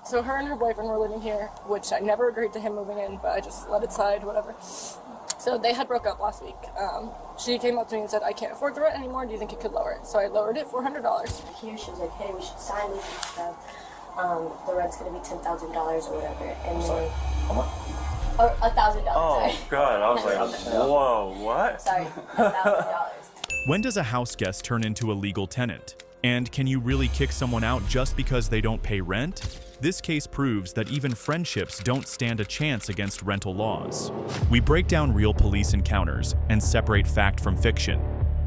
So her and her boyfriend were living here, which I never agreed to him moving in, but I just let it slide, whatever. So they had broke up last week. She came up to me and said, I can't afford the rent anymore, do you think you could lower it? So I lowered it $400. Here she was like, hey, we should sign this and stuff. The rent's gonna be $10,000 or whatever. And then, How much? or $1,000. Oh, sorry. God, I was like, whoa, what? Sorry, $1,000. When does a house guest turn into a legal tenant? And can you really kick someone out just because they don't pay rent? This case proves that even friendships don't stand a chance against rental laws. We break down real police encounters and separate fact from fiction.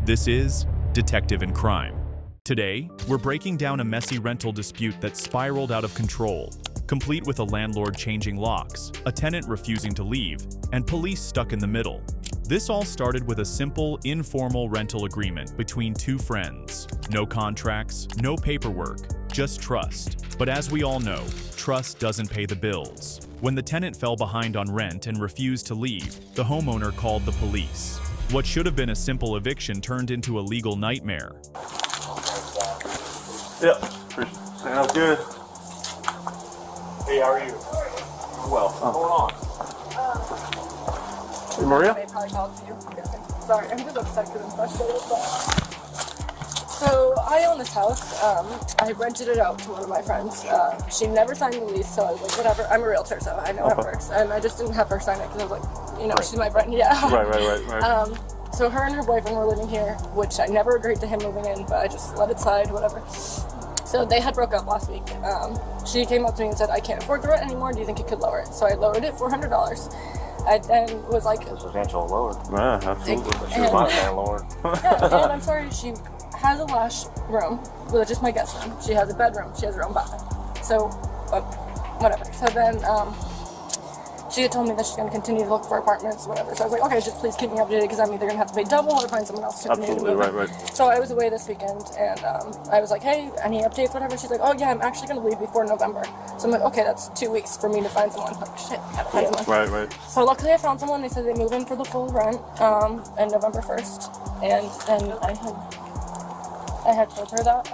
This is Detective in Crime. Today, we're breaking down a messy rental dispute that spiraled out of control, complete with a landlord changing locks, a tenant refusing to leave, and police stuck in the middle. This all started with a simple, informal rental agreement between two friends. No contracts, no paperwork, just trust. But as we all know, trust doesn't pay the bills. When the tenant fell behind on rent and refused to leave, the homeowner called the police. What should have been a simple eviction turned into a legal nightmare. Yep, sounds good. Hey, how are you? Well, What's going on? Hey, Maria? They probably called you, I'm guessing. Sorry, I'm just upset because I'm frustrated. But... So I own this house. I rented it out to one of my friends. She never signed the lease, so I was like, whatever. I'm a realtor, so I know how it works. And I just didn't have her sign it because I was like, you know, she's my friend. Yeah. Right. So her and her boyfriend were living here, which I never agreed to him moving in, but I just let it slide, whatever. So they had broke up last week. She came up to me and said, I can't afford the rent anymore, do you think you could lower it? So I lowered it $400. I then was like... Substantial lower. Yeah, absolutely. She was my landlord. Yeah, and I'm sorry, she has a lash room, well, just my guest room. She has a bedroom, she has her own bathroom. So, whatever. So then, she had told me that she's going to continue to look for apartments, whatever. So I was like, okay, just please keep me updated because I'm either going to have to pay double or find someone else to continue to move. Right. So I was away this weekend and I was like, hey, any updates, whatever? She's like, oh yeah, I'm actually going to leave before November. So I'm like, okay, that's 2 weeks for me to find someone. Like, shit, gotta find someone. Right. So luckily I found someone. They said they move in for the full rent on November 1st. And then I had told her that.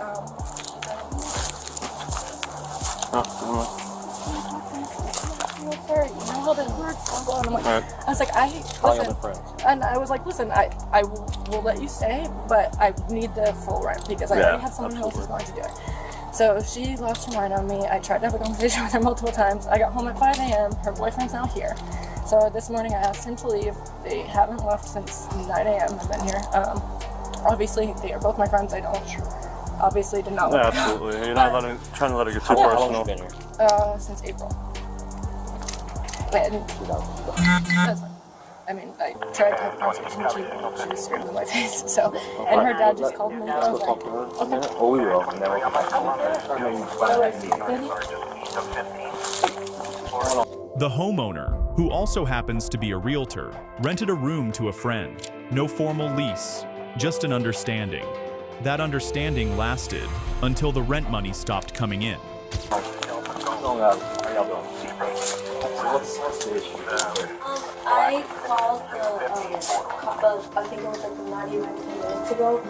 I was like, listen, I will let you stay, but I need the full rent because I already have someone else who's going to do it. So she lost her mind on me. I tried to have a conversation with her multiple times. I got home at 5 a.m. Her boyfriend's not here. So this morning I asked him to leave. They haven't left since 9 a.m. I've been here. Obviously, they are both my friends. I don't obviously did not Yeah, absolutely. You're not trying to let it get too personal. Since April. And, that's fine. I mean, I tried to have a conversation, she just screamed in my face, so, and her dad just called me, and I was like, okay. Oh, we will. And then we'll come back to The homeowner, who also happens to be a realtor, rented a room to a friend. No formal lease, just an understanding. That understanding lasted until the rent money stopped coming in. What's the issue? I called I think it was like not even 10 minutes ago.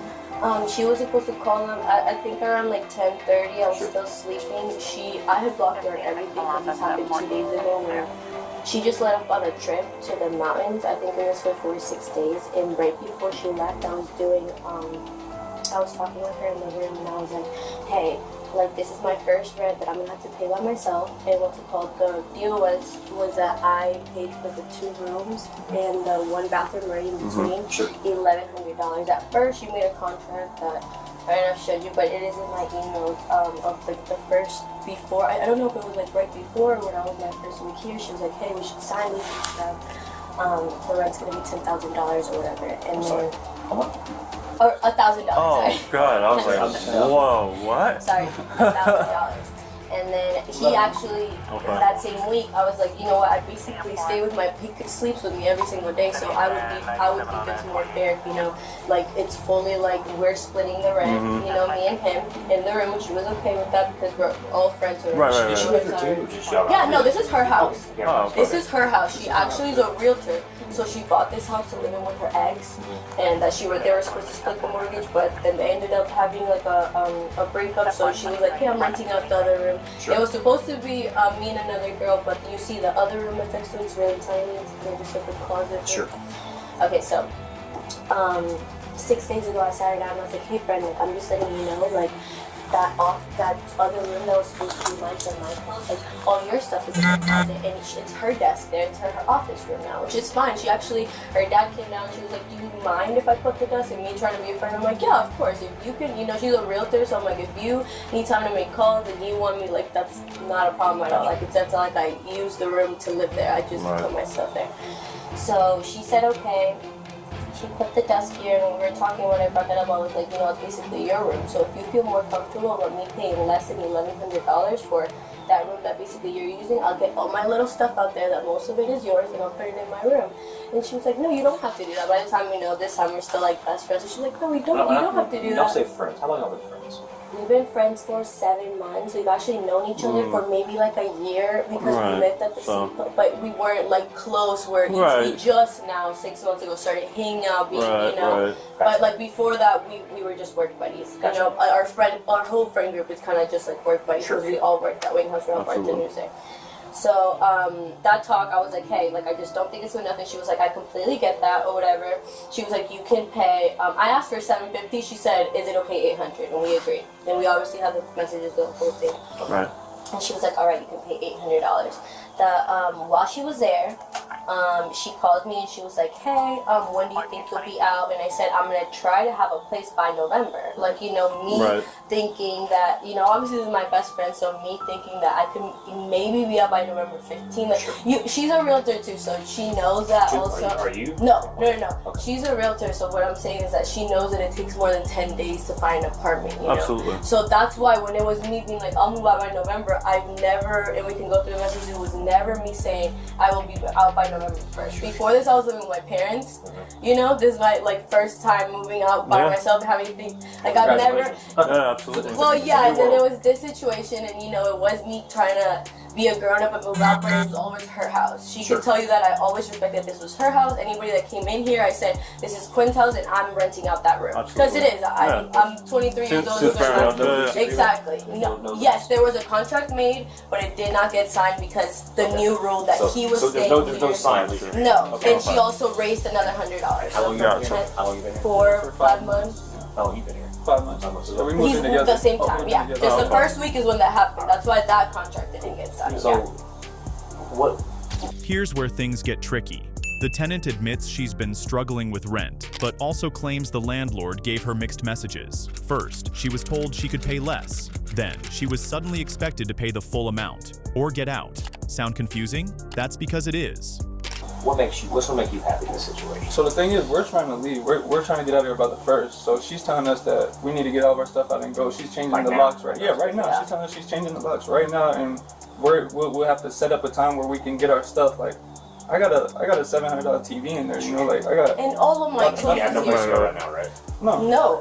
She was supposed to call them, I think around like 10:30. I was still sleeping. I had blocked her and everything because this happened 2 days ago. Where she just let off on a trip to the mountains. I think it was for 4-6 days. And right before she left, I was talking with her in the room and I was like, hey, like this is my first rent that I'm gonna have to pay by myself. And what's it called? The deal was that I paid for the 2 rooms and the 1 bathroom right in between, $1,100. At first, she made a contract that I don't know if I showed you, but it is in my emails of like the first before. I don't know if it was like right before when I was my first week here. She was like, hey, we should sign this and stuff. The rent's gonna be $10,000 or whatever. And then How much? or $1,000. Oh, sorry. God, I was like, whoa, what? Sorry, $1,000. And then he actually, that same week, I was like, you know what, I basically stay with he sleeps with me every single day, so I would think it's more fair, you know, like it's fully like we're splitting the rent, you know, me and him in the room, which she was okay with that because we're all friends. Did she live here too? Yeah, no, this is her house. Oh, okay. This is her house. She actually is a realtor. So she bought this house to live in with her ex, and that they were supposed to split the mortgage, but then they ended up having like a breakup. So she was like, "Hey, I'm renting out the other room." It was supposed to be me and another girl, but you see the other room that's next to it's really tiny. It's kind of just like a closet. Sure. Okay, so 6 days ago I sat her down and I was like, "Hey friend, like, I'm just letting you know, like that other room that was supposed to be mine and my clothes, like all your stuff is in the closet, and it's her desk there, it's her office room now, which is fine." Her dad came down, she was like, "Do you mind if I put the desk?" And me trying to be a friend, I'm like, "Yeah, of course, if you can," she's a realtor, so I'm like, if you need time to make calls and you want me, like, that's not a problem at all. Like, it's not like I use the room to live there, I just put my stuff there. So she said, okay. She put the desk here, and when we were talking, when I brought that up, I was like, it's basically your room. So if you feel more comfortable about me paying less than $1,100 for that room that basically you're using, I'll get all my little stuff out there that most of it is yours, and I'll put it in my room. And she was like, "No, you don't have to do that." By the time this time we're still like best friends. And she's like, "No, you don't have to do that." Don't say friends. How long have we been friends? We've been friends for 7 months. We've actually known each other for maybe like a year because we lived at the same place, but we weren't like close. Where we just now 6 months ago started hanging out, But like before that, we were just work buddies. Gotcha. Our whole friend group is kind of just like work buddies because we all work that way because we're all bartenders there. So that talk, I was like, "Hey, like, I just don't think it's good enough." And she was like, "I completely get that," or whatever. She was like, "You can pay." I asked for $750. She said, "Is it okay $800?" And we agreed. And we obviously had the messages, the whole thing. Right. And she was like, "All right, you can pay $800." While she was there, she called me and she was like, "Hey, when do you think you'll be out?" And I said, "I'm gonna try to have a place by November." Like, me thinking that, obviously this is my best friend, so me thinking that I could maybe be out by November 15th. Like, she's a realtor too, so she knows that also. Are you? No. Okay. She's a realtor, so what I'm saying is that she knows that it takes more than 10 days to find an apartment, Absolutely. So that's why when it was me being like, "I'll move out by November," I've never, and we can go through the messages, it was never me saying I will be out by November 1st. Before this, I was living with my parents. This is my first time moving out by myself, having things like I've never. Yeah, absolutely. Well, yeah, and then there was this situation, and it was me trying to be a grown up and move out, but it was always her house. She could tell you that I always respected this was her house. Anybody that came in here, I said, "This is Quinn's house, and I'm renting out that room," because it is. I'm 23 years old. Exactly. Yes, there was a contract made, but it did not get signed because the new rule that he was staying here. There's no sign. No, and she also raised another $100. How long you been here? How long you been here? 4 or 5 months. How long you been here? 5 months. So we moved He's in moved together. the same time, yeah. Just the first week is when that happened. That's why that contract didn't get signed. So, what? Here's where things get tricky. The tenant admits she's been struggling with rent, but also claims the landlord gave her mixed messages. First, she was told she could pay less. Then, she was suddenly expected to pay the full amount, or get out. Sound confusing? That's because it is. What's gonna make you happy in this situation? So the thing is, we're trying to leave. We're trying to get out of here by the 1st. So she's telling us that we need to get all of our stuff out and go. She's changing the locks right. Yeah, right now. She's telling us she's changing the locks right now, and we'll have to set up a time where we can get our stuff. Like, I got a $700 TV in there. Like, I got. And all of my clothes Yeah, is no here. place to go right now, right? No,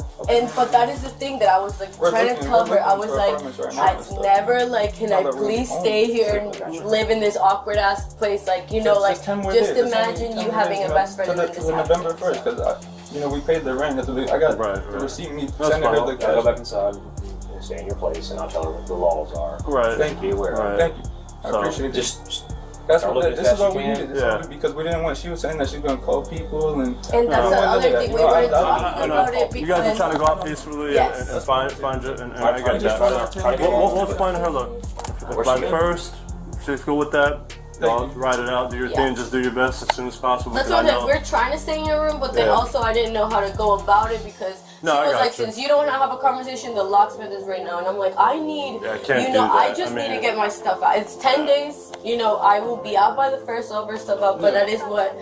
but that is the thing that I was like trying to tell her. I was like, I'd never can I please stay here and live in this awkward ass place? Like, just imagine you having a best friend in this house. November 1st, because we paid the rent. I got the receipt. Me sending her the cash. Go back inside and stay in your place, and I'll tell her what the laws are. Right. Thank you. Be aware. Right. Thank you. I appreciate it. Just. This is all we can. needed. Because we didn't want. She was saying that she's gonna call people and that's the other thing. We weren't talking about it because you guys are trying to go out peacefully and find it, and I get that. We'll explain to her, look, if by the 1st, she's cool with that. Write it out, do your thing, just do your best as soon as possible. That's what we're trying to stay in your room, but then also I didn't know how to go about it because she was like, since you don't want to have a conversation, the locksmith is right now, and I'm like, I need, I just need to get my stuff out. It's 10 days, I will be out by the 1st, all of her stuff out, but that is what,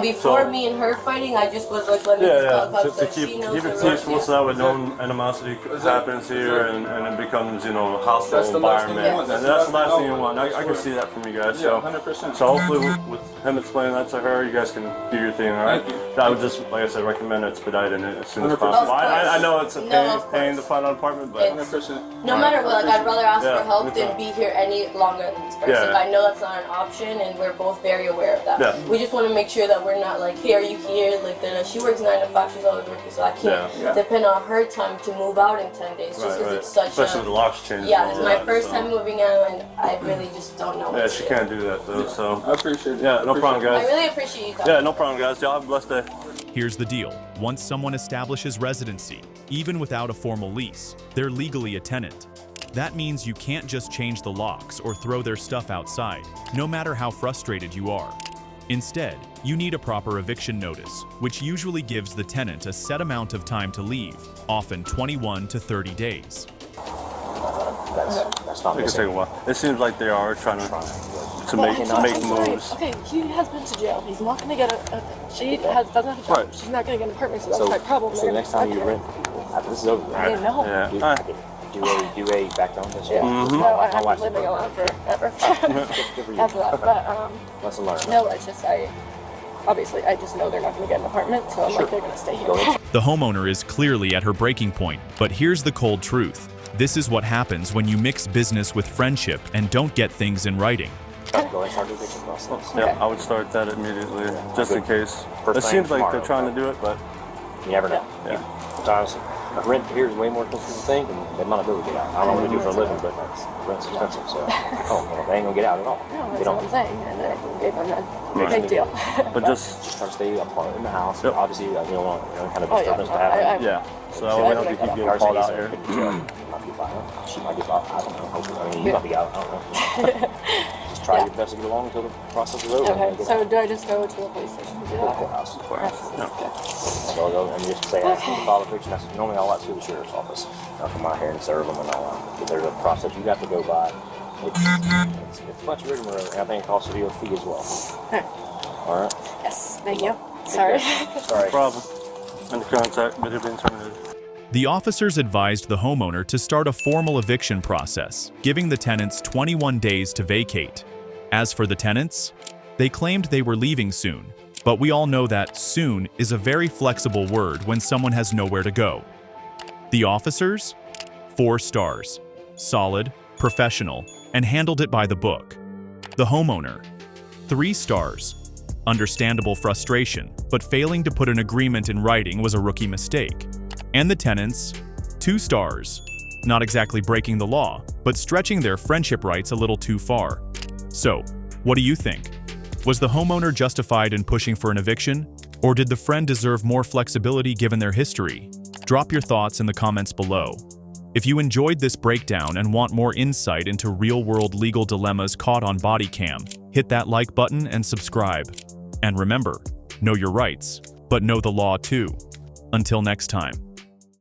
before me and her fighting, I just was like, let me just talk about to keep it peaceful so that way no animosity happens here and it becomes, a hostile environment. And that's the last thing you want. I can see that from you guys. So 100%. So hopefully with him explaining that to her, you guys can do your thing, alright? I would just, like I said, recommend expediting it as soon as possible. I know it's a pain to find an apartment, but 100%. No matter what, I'd rather ask for help than be here any longer than this person. I know that's not an option, and we're both very aware of that. We just want to make sure sure that we're not like, hey, are you here? Like, she works 9 to 5. She's always working, so I can't depend on her time to move out in 10 days just because it's such especially with the locks changing. Yeah, it's my first time moving out, and I really just don't know. Yeah, she can't do that though. So I appreciate it. Yeah, no problem, guys. I really appreciate you. Yeah, no problem, guys. Y'all have a blessed day. Here's the deal. Once someone establishes residency, even without a formal lease, they're legally a tenant. That means you can't just change the locks or throw their stuff outside, no matter how frustrated you are. Instead, you need a proper eviction notice, which usually gives the tenant a set amount of time to leave, often 21 to 30 days. That's not It can take a while. It seems like they are trying to make moves. Okay, he has been to jail. He's not going to get doesn't have a job. Right. She's not going to get an apartment, so that's my problem. So the next time you rent, after this is over, I didn't know. Yeah. do a background test. Yeah. Mm-hmm. No, I'm living alone forever. After that, but Lesson learned. no, it's just obviously I just know they're not going to get an apartment, so I'm like they're going to stay here. The homeowner is clearly at her breaking point, but here's the cold truth. This is what happens when you mix business with friendship and don't get things in writing. Go ahead and start the eviction process. Yeah, I would start that immediately, just in case. First It thing seems like tomorrow. they're trying to do it, but You never know. yeah. Sometimes rent here is way more expensive than you think, and they might not be able to get out. I don't know what they do for a living, but rent's expensive, so they ain't gonna get out at all. No, They that's what don't. I'm saying, and I gave them a big deal. But just Try to stay apart in the house. Yep. Obviously, you don't want any kind of Oh, yeah, disturbance to happen. yeah. So that way we don't have to keep getting called out here. She might get out. I don't know. Hopefully, I mean, you might be out. I don't know. Just try your best to get along until the process is over. Okay, so do I just go to the police station to do that? Courthouse. Okay. So I'll go and just say, ask them to file a fiction. That's normally all that's through the sheriff's office. I'll come out here and serve them and all that. But there's a process you got to go by. It's much rigmarole, and I think it costs you a fee as well. All right. Yes, thank you. Sorry. Sorry. No problem. Under contact, bid being terminated. The officers advised the homeowner to start a formal eviction process, giving the tenants 21 days to vacate. As for the tenants, they claimed they were leaving soon, but we all know that soon is a very flexible word when someone has nowhere to go. The officers? 4 stars. Solid, professional, and handled it by the book. The homeowner? 3 stars. Understandable frustration, but failing to put an agreement in writing was a rookie mistake. And the tenants? 2 stars. Not exactly breaking the law, but stretching their friendship rights a little too far. So, what do you think? Was the homeowner justified in pushing for an eviction? Or did the friend deserve more flexibility given their history? Drop your thoughts in the comments below. If you enjoyed this breakdown and want more insight into real-world legal dilemmas caught on body cam, hit that like button and subscribe. And remember, know your rights, but know the law too. Until next time.